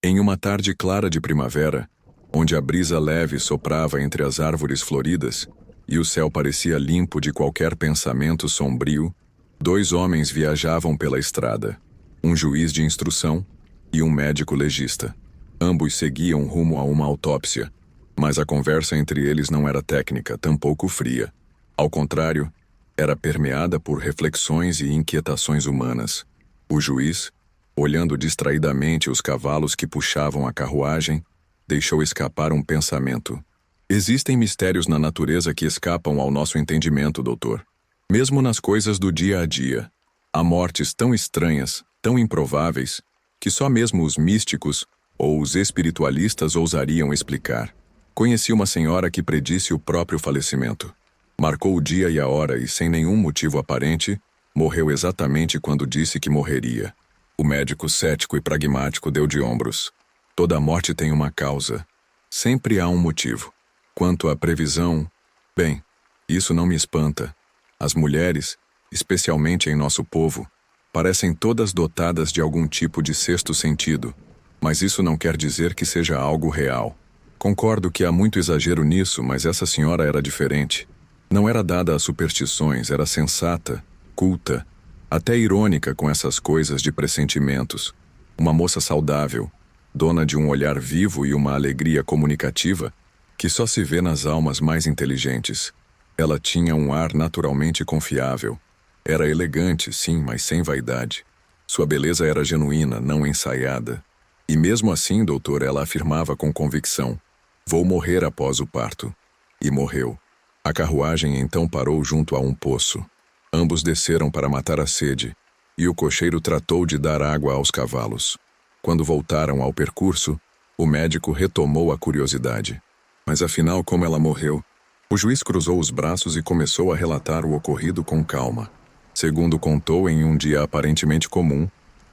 Em uma tarde clara de primavera, onde a brisa leve soprava entre as árvores floridas e o céu parecia limpo de qualquer pensamento sombrio, dois homens viajavam pela estrada, um juiz de instrução e um médico legista. Ambos seguiam rumo a uma autópsia, mas a conversa entre eles não era técnica, tampouco fria. Ao contrário, era permeada por reflexões e inquietações humanas. O juiz, olhando distraidamente os cavalos que puxavam a carruagem, deixou escapar um pensamento. Existem mistérios na natureza que escapam ao nosso entendimento, doutor. Mesmo nas coisas do dia a dia. Há mortes tão estranhas, tão improváveis, que só mesmo os místicos ou os espiritualistas ousariam explicar. Conheci uma senhora que predisse o próprio falecimento. Marcou o dia e a hora e, sem nenhum motivo aparente, morreu exatamente quando disse que morreria. O médico cético e pragmático deu de ombros. Toda morte tem uma causa. Sempre há um motivo. Quanto à previsão, bem, isso não me espanta. As mulheres, especialmente em nosso povo, parecem todas dotadas de algum tipo de sexto sentido, mas isso não quer dizer que seja algo real. Concordo que há muito exagero nisso, mas essa senhora era diferente. Não era dada a superstições, era sensata, culta, até irônica com essas coisas de pressentimentos. Uma moça saudável, dona de um olhar vivo e uma alegria comunicativa que só se vê nas almas mais inteligentes. Ela tinha um ar naturalmente confiável. Era elegante, sim, mas sem vaidade. Sua beleza era genuína, não ensaiada. E mesmo assim, doutor, ela afirmava com convicção: vou morrer após o parto. E morreu. A carruagem então parou junto a um poço. Ambos desceram para matar a sede, e o cocheiro tratou de dar água aos cavalos. Quando voltaram ao percurso, o médico retomou a curiosidade. Mas afinal, como ela morreu? O juiz cruzou os braços e começou a relatar o ocorrido com calma. Segundo contou em um dia aparentemente comum,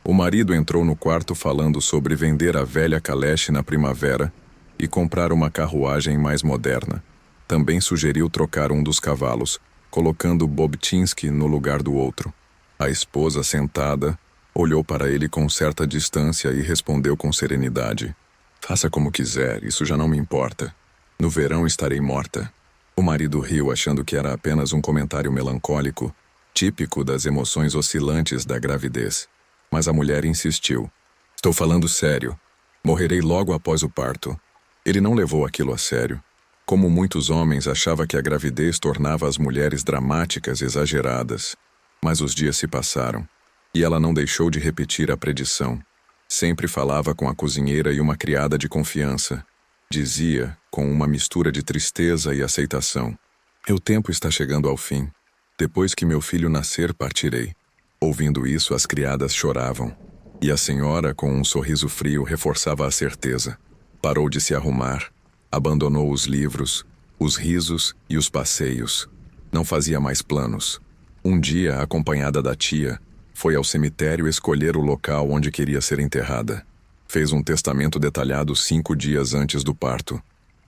o marido entrou no quarto falando sobre vender a velha caleche na primavera e comprar uma carruagem mais moderna. Também sugeriu trocar um dos cavalos, colocando Bobtinski no lugar do outro. A esposa, sentada, olhou para ele com certa distância e respondeu com serenidade: faça como quiser, isso já não me importa. No verão estarei morta. O marido riu, achando que era apenas um comentário melancólico, típico das emoções oscilantes da gravidez. Mas a mulher insistiu: estou falando sério. Morrerei logo após o parto. Ele não levou aquilo a sério. Como muitos homens, achava que a gravidez tornava as mulheres dramáticas, exageradas. Mas os dias se passaram, e ela não deixou de repetir a predição. Sempre falava com a cozinheira e uma criada de confiança. Dizia, com uma mistura de tristeza e aceitação: meu tempo está chegando ao fim. Depois que meu filho nascer, partirei. Ouvindo isso, as criadas choravam. E a senhora, com um sorriso frio, reforçava a certeza. Parou de se arrumar. Abandonou os livros, os risos e os passeios. Não fazia mais planos. Um dia, acompanhada da tia, foi ao cemitério escolher o local onde queria ser enterrada. Fez um testamento detalhado 5 dias antes do parto.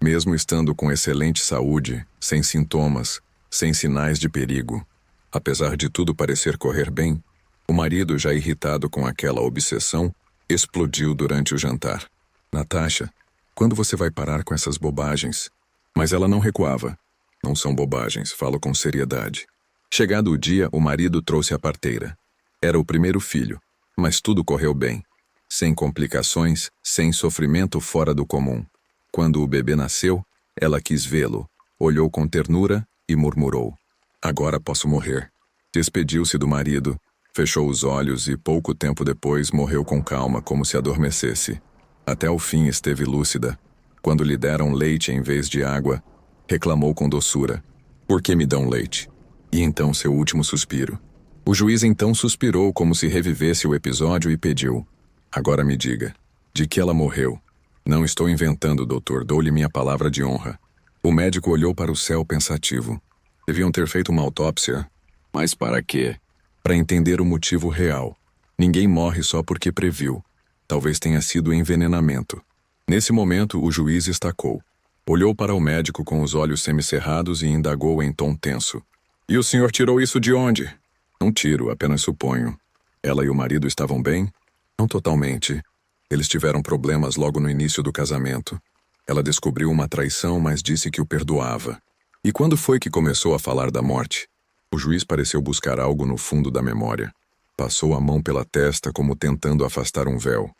Mesmo estando com excelente saúde, sem sintomas, sem sinais de perigo. Apesar de tudo parecer correr bem, o marido, já irritado com aquela obsessão, explodiu durante o jantar. Natasha, quando você vai parar com essas bobagens? Mas ela não recuava. Não são bobagens, falo com seriedade. Chegado o dia, o marido trouxe a parteira. Era o primeiro filho, mas tudo correu bem. Sem complicações, sem sofrimento fora do comum. Quando o bebê nasceu, ela quis vê-lo, olhou com ternura e murmurou: agora posso morrer. Despediu-se do marido, fechou os olhos e pouco tempo depois morreu com calma, como se adormecesse. Até o fim esteve lúcida. Quando lhe deram leite em vez de água, reclamou com doçura: por que me dão leite? E então seu último suspiro. O juiz então suspirou como se revivesse o episódio e pediu: agora me diga, de que ela morreu? Não estou inventando, doutor, dou-lhe minha palavra de honra. O médico olhou para o céu pensativo. Deviam ter feito uma autópsia. Mas para quê? Para entender o motivo real. Ninguém morre só porque previu. Talvez tenha sido envenenamento. Nesse momento, o juiz estacou. Olhou para o médico com os olhos semicerrados e indagou em tom tenso: e o senhor tirou isso de onde? Não tiro, apenas suponho. Ela e o marido estavam bem? Não totalmente. Eles tiveram problemas logo no início do casamento. Ela descobriu uma traição, mas disse que o perdoava. E quando foi que começou a falar da morte? O juiz pareceu buscar algo no fundo da memória. Passou a mão pela testa como tentando afastar um véu.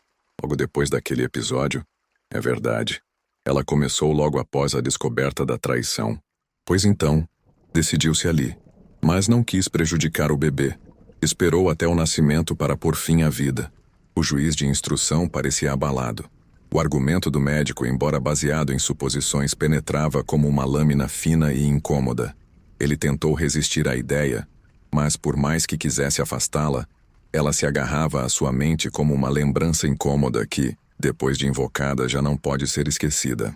Logo depois daquele episódio, é verdade. Ela começou logo após a descoberta da traição. Pois então, decidiu-se ali. Mas não quis prejudicar o bebê. Esperou até o nascimento para pôr fim à vida. O juiz de instrução parecia abalado. O argumento do médico, embora baseado em suposições, penetrava como uma lâmina fina e incômoda. Ele tentou resistir à ideia, mas por mais que quisesse afastá-la, ela se agarrava à sua mente como uma lembrança incômoda que, depois de invocada, já não pode ser esquecida.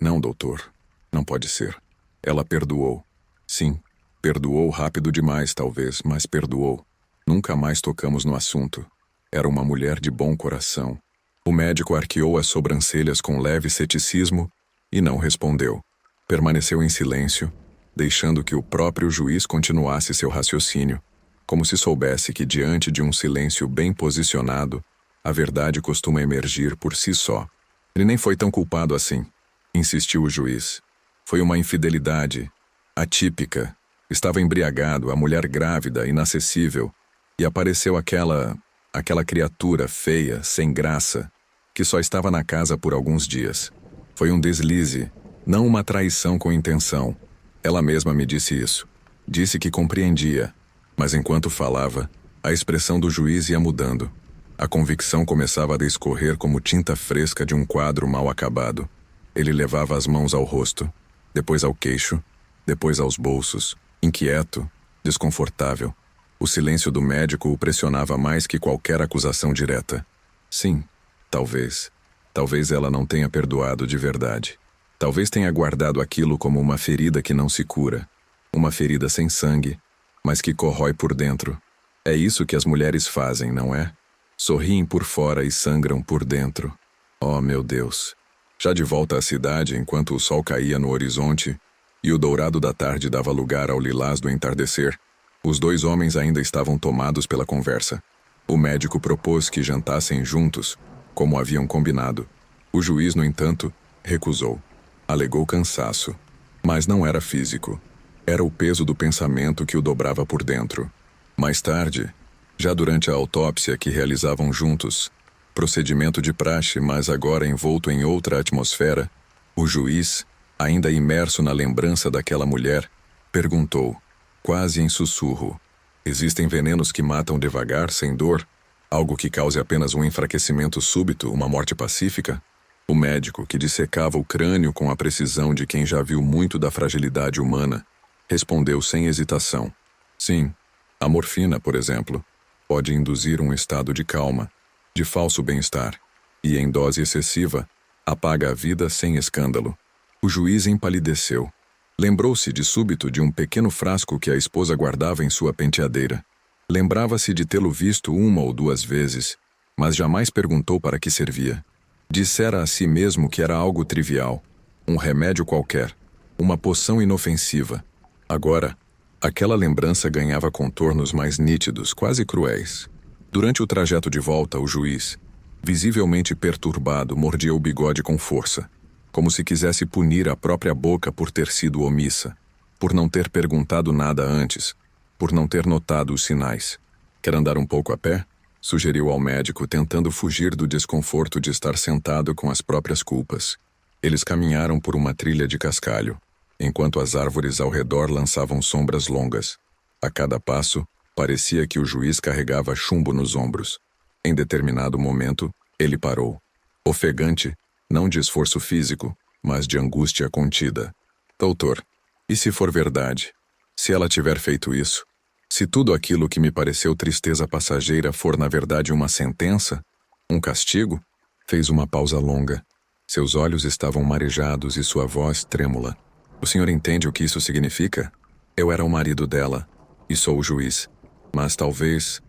Não, doutor. Não pode ser. Ela perdoou. Sim, perdoou rápido demais, talvez, mas perdoou. Nunca mais tocamos no assunto. Era uma mulher de bom coração. O médico arqueou as sobrancelhas com leve ceticismo e não respondeu. Permaneceu em silêncio, deixando que o próprio juiz continuasse seu raciocínio, como se soubesse que diante de um silêncio bem posicionado, a verdade costuma emergir por si só. Ele nem foi tão culpado assim, insistiu o juiz. Foi uma infidelidade, atípica. Estava embriagado, a mulher grávida, inacessível, e apareceu aquela criatura feia, sem graça, que só estava na casa por alguns dias. Foi um deslize, não uma traição com intenção. Ela mesma me disse isso. Disse que compreendia, mas enquanto falava, a expressão do juiz ia mudando. A convicção começava a descorrer como tinta fresca de um quadro mal acabado. Ele levava as mãos ao rosto, depois ao queixo, depois aos bolsos, inquieto, desconfortável. O silêncio do médico o pressionava mais que qualquer acusação direta. Sim, talvez. Talvez ela não tenha perdoado de verdade. Talvez tenha guardado aquilo como uma ferida que não se cura. Uma ferida sem sangue, mas que corrói por dentro. É isso que as mulheres fazem, não é? Sorriem por fora e sangram por dentro. Oh, meu Deus! Já de volta à cidade, enquanto o sol caía no horizonte e o dourado da tarde dava lugar ao lilás do entardecer, os dois homens ainda estavam tomados pela conversa. O médico propôs que jantassem juntos, como haviam combinado. O juiz, no entanto, recusou. Alegou cansaço. Mas não era físico. Era o peso do pensamento que o dobrava por dentro. Mais tarde, já durante a autópsia que realizavam juntos, procedimento de praxe, mas agora envolto em outra atmosfera, o juiz, ainda imerso na lembrança daquela mulher, perguntou, quase em sussurro: existem venenos que matam devagar, sem dor? Algo que cause apenas um enfraquecimento súbito, uma morte pacífica? O médico, que dissecava o crânio com a precisão de quem já viu muito da fragilidade humana, respondeu sem hesitação: sim, a morfina, por exemplo, pode induzir um estado de calma, de falso bem-estar, e em dose excessiva, apaga a vida sem escândalo. O juiz empalideceu. Lembrou-se de súbito de um pequeno frasco que a esposa guardava em sua penteadeira. Lembrava-se de tê-lo visto uma ou duas vezes, mas jamais perguntou para que servia. Dissera a si mesmo que era algo trivial, um remédio qualquer, uma poção inofensiva. Agora, aquela lembrança ganhava contornos mais nítidos, quase cruéis. Durante o trajeto de volta, o juiz, visivelmente perturbado, mordia o bigode com força, como se quisesse punir a própria boca por ter sido omissa, por não ter perguntado nada antes, por não ter notado os sinais. Quer andar um pouco a pé? Sugeriu ao médico, tentando fugir do desconforto de estar sentado com as próprias culpas. Eles caminharam por uma trilha de cascalho, enquanto as árvores ao redor lançavam sombras longas. A cada passo, parecia que o juiz carregava chumbo nos ombros. Em determinado momento, ele parou, ofegante, não de esforço físico, mas de angústia contida. Doutor, e se for verdade? Se ela tiver feito isso? Se tudo aquilo que me pareceu tristeza passageira for na verdade uma sentença? Um castigo? Fez uma pausa longa. Seus olhos estavam marejados e sua voz trêmula. O senhor entende o que isso significa? Eu era o marido dela, e sou o juiz. Mas talvez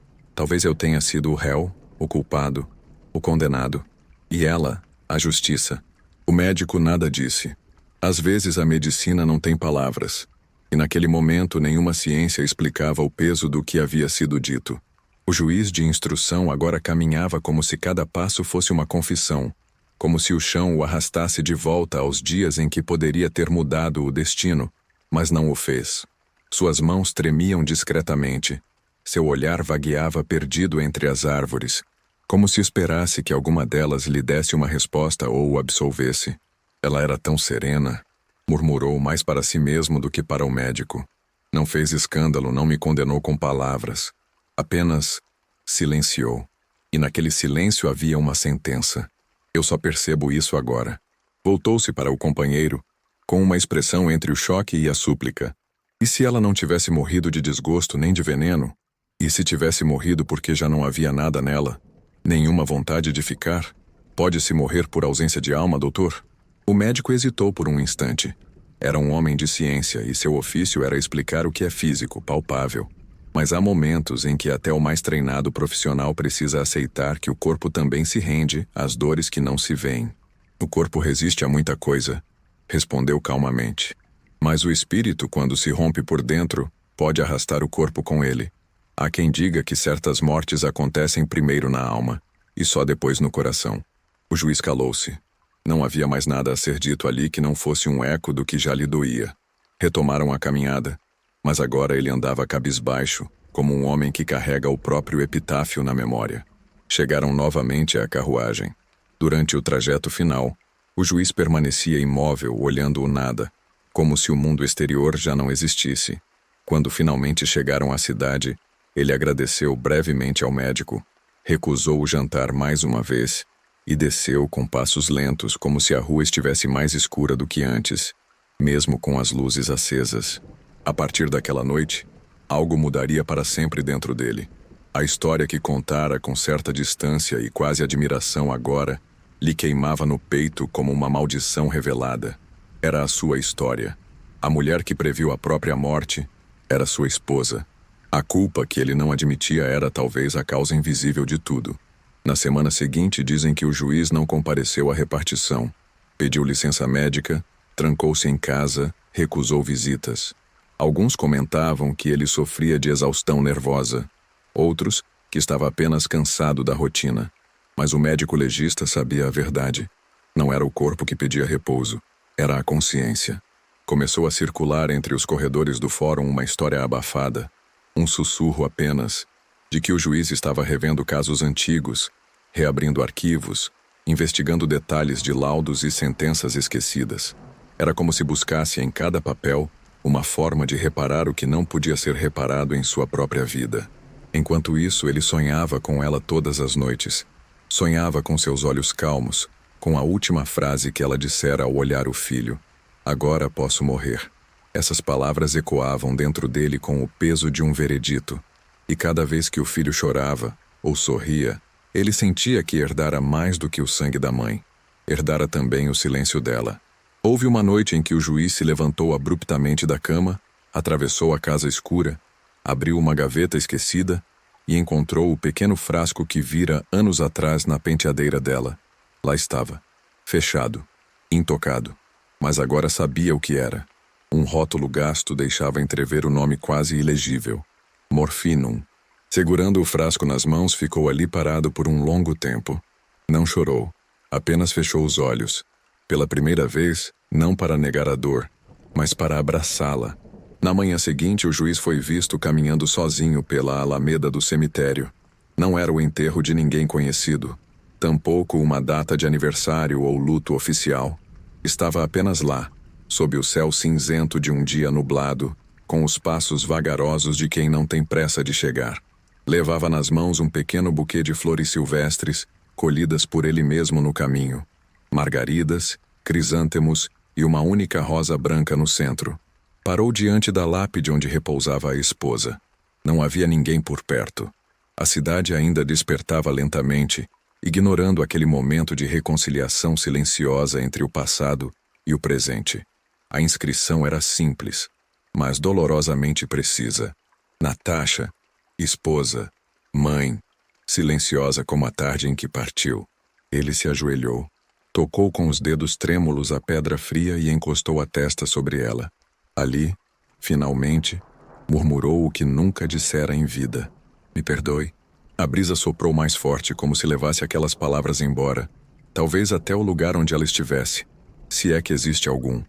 eu tenha sido o réu, o culpado, o condenado. E ela, a justiça. O médico nada disse. Às vezes a medicina não tem palavras. E naquele momento nenhuma ciência explicava o peso do que havia sido dito. O juiz de instrução agora caminhava como se cada passo fosse uma confissão, como se o chão o arrastasse de volta aos dias em que poderia ter mudado o destino, mas não o fez. Suas mãos tremiam discretamente. Seu olhar vagueava perdido entre as árvores, como se esperasse que alguma delas lhe desse uma resposta ou o absolvesse. Ela era tão serena, murmurou mais para si mesmo do que para o médico. Não fez escândalo, não me condenou com palavras. Apenas silenciou. E naquele silêncio havia uma sentença. Eu só percebo isso agora. Voltou-se para o companheiro, com uma expressão entre o choque e a súplica. E se ela não tivesse morrido de desgosto nem de veneno? E se tivesse morrido porque já não havia nada nela? Nenhuma vontade de ficar? Pode-se morrer por ausência de alma, doutor? O médico hesitou por um instante. Era um homem de ciência e seu ofício era explicar o que é físico, palpável. Mas há momentos em que até o mais treinado profissional precisa aceitar que o corpo também se rende às dores que não se veem. O corpo resiste a muita coisa, respondeu calmamente. Mas o espírito, quando se rompe por dentro, pode arrastar o corpo com ele. Há quem diga que certas mortes acontecem primeiro na alma, e só depois no coração. O juiz calou-se. Não havia mais nada a ser dito ali que não fosse um eco do que já lhe doía. Retomaram a caminhada, mas agora ele andava cabisbaixo, como um homem que carrega o próprio epitáfio na memória. Chegaram novamente à carruagem. Durante o trajeto final, o juiz permanecia imóvel, olhando o nada, como se o mundo exterior já não existisse. Quando finalmente chegaram à cidade, ele agradeceu brevemente ao médico, recusou o jantar mais uma vez e desceu com passos lentos, como se a rua estivesse mais escura do que antes, mesmo com as luzes acesas. A partir daquela noite, algo mudaria para sempre dentro dele. A história que contara com certa distância e quase admiração agora lhe queimava no peito como uma maldição revelada. Era a sua história. A mulher que previu a própria morte era sua esposa. A culpa que ele não admitia era talvez a causa invisível de tudo. Na semana seguinte, dizem que o juiz não compareceu à repartição. Pediu licença médica, trancou-se em casa, recusou visitas. Alguns comentavam que ele sofria de exaustão nervosa. Outros, que estava apenas cansado da rotina. Mas o médico legista sabia a verdade. Não era o corpo que pedia repouso, era a consciência. Começou a circular entre os corredores do fórum uma história abafada, um sussurro apenas, de que o juiz estava revendo casos antigos, reabrindo arquivos, investigando detalhes de laudos e sentenças esquecidas. Era como se buscasse em cada papel uma forma de reparar o que não podia ser reparado em sua própria vida. Enquanto isso, ele sonhava com ela todas as noites. Sonhava com seus olhos calmos, com a última frase que ela dissera ao olhar o filho. Agora posso morrer. Essas palavras ecoavam dentro dele com o peso de um veredito. E cada vez que o filho chorava, ou sorria, ele sentia que herdara mais do que o sangue da mãe. Herdara também o silêncio dela. Houve uma noite em que o juiz se levantou abruptamente da cama, atravessou a casa escura, abriu uma gaveta esquecida e encontrou o pequeno frasco que vira anos atrás na penteadeira dela. Lá estava, fechado, intocado, mas agora sabia o que era. Um rótulo gasto deixava entrever o nome quase ilegível. Morfinum. Segurando o frasco nas mãos, ficou ali parado por um longo tempo. Não chorou, apenas fechou os olhos. Pela primeira vez, não para negar a dor, mas para abraçá-la. Na manhã seguinte, o juiz foi visto caminhando sozinho pela alameda do cemitério. Não era o enterro de ninguém conhecido, tampouco uma data de aniversário ou luto oficial. Estava apenas lá, sob o céu cinzento de um dia nublado, com os passos vagarosos de quem não tem pressa de chegar. Levava nas mãos um pequeno buquê de flores silvestres, colhidas por ele mesmo no caminho. Margaridas, crisântemos e uma única rosa branca no centro. Parou diante da lápide onde repousava a esposa. Não havia ninguém por perto. A cidade ainda despertava lentamente, ignorando aquele momento de reconciliação silenciosa entre o passado e o presente. A inscrição era simples, mas dolorosamente precisa. Natasha, esposa, mãe, silenciosa como a tarde em que partiu. Ele se ajoelhou, tocou com os dedos trêmulos a pedra fria e encostou a testa sobre ela. Ali, finalmente, murmurou o que nunca dissera em vida. Me perdoe. A brisa soprou mais forte, como se levasse aquelas palavras embora, talvez até o lugar onde ela estivesse, se é que existe algum.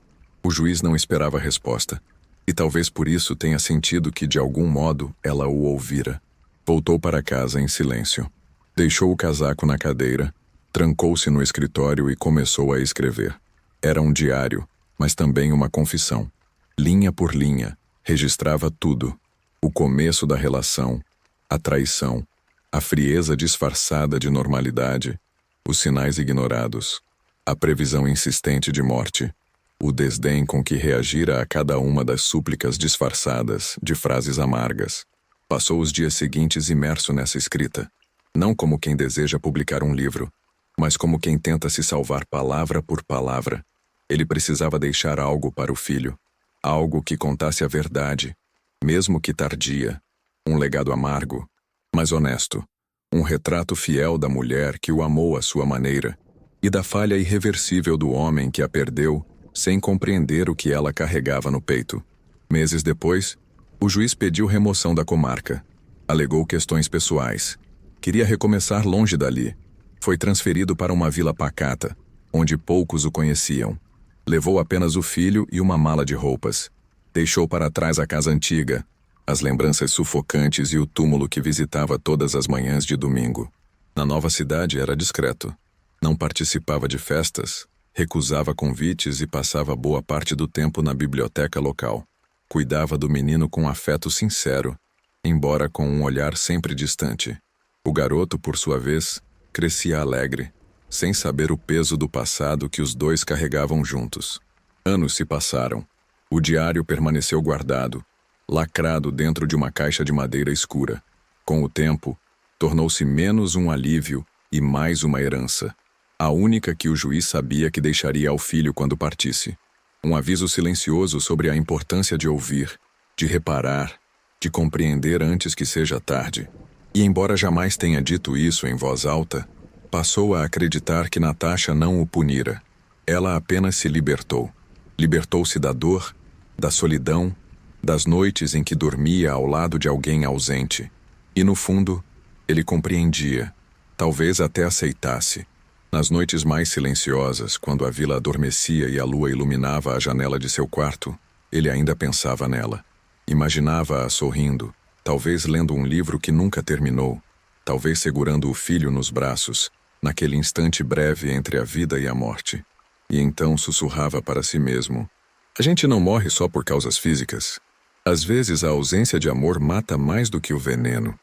O juiz não esperava a resposta, e talvez por isso tenha sentido que, de algum modo, ela o ouvira. Voltou para casa em silêncio. Deixou o casaco na cadeira, trancou-se no escritório e começou a escrever. Era um diário, mas também uma confissão. Linha por linha, registrava tudo. O começo da relação, a traição, a frieza disfarçada de normalidade, os sinais ignorados, a previsão insistente de morte, o desdém com que reagira a cada uma das súplicas disfarçadas de frases amargas. Passou os dias seguintes imerso nessa escrita, não como quem deseja publicar um livro, mas como quem tenta se salvar palavra por palavra. Ele precisava deixar algo para o filho, algo que contasse a verdade, mesmo que tardia, um legado amargo, mas honesto, um retrato fiel da mulher que o amou à sua maneira e da falha irreversível do homem que a perdeu sem compreender o que ela carregava no peito. Meses depois, o juiz pediu remoção da comarca. Alegou questões pessoais. Queria recomeçar longe dali. Foi transferido para uma vila pacata, onde poucos o conheciam. Levou apenas o filho e uma mala de roupas. Deixou para trás a casa antiga, as lembranças sufocantes e o túmulo que visitava todas as manhãs de domingo. Na nova cidade era discreto. Não participava de festas, recusava convites e passava boa parte do tempo na biblioteca local. Cuidava do menino com afeto sincero, embora com um olhar sempre distante. O garoto, por sua vez, crescia alegre, sem saber o peso do passado que os dois carregavam juntos. Anos se passaram. O diário permaneceu guardado, lacrado dentro de uma caixa de madeira escura. Com o tempo, tornou-se menos um alívio e mais uma herança. A única que o juiz sabia que deixaria ao filho quando partisse. Um aviso silencioso sobre a importância de ouvir, de reparar, de compreender antes que seja tarde. E embora jamais tenha dito isso em voz alta, passou a acreditar que Natasha não o punira. Ela apenas se libertou. Libertou-se da dor, da solidão, das noites em que dormia ao lado de alguém ausente. E no fundo, ele compreendia, talvez até aceitasse. Nas noites mais silenciosas, quando a vila adormecia e a lua iluminava a janela de seu quarto, ele ainda pensava nela. Imaginava-a sorrindo, talvez lendo um livro que nunca terminou, talvez segurando o filho nos braços, naquele instante breve entre a vida e a morte. E então sussurrava para si mesmo: a gente não morre só por causas físicas. Às vezes a ausência de amor mata mais do que o veneno.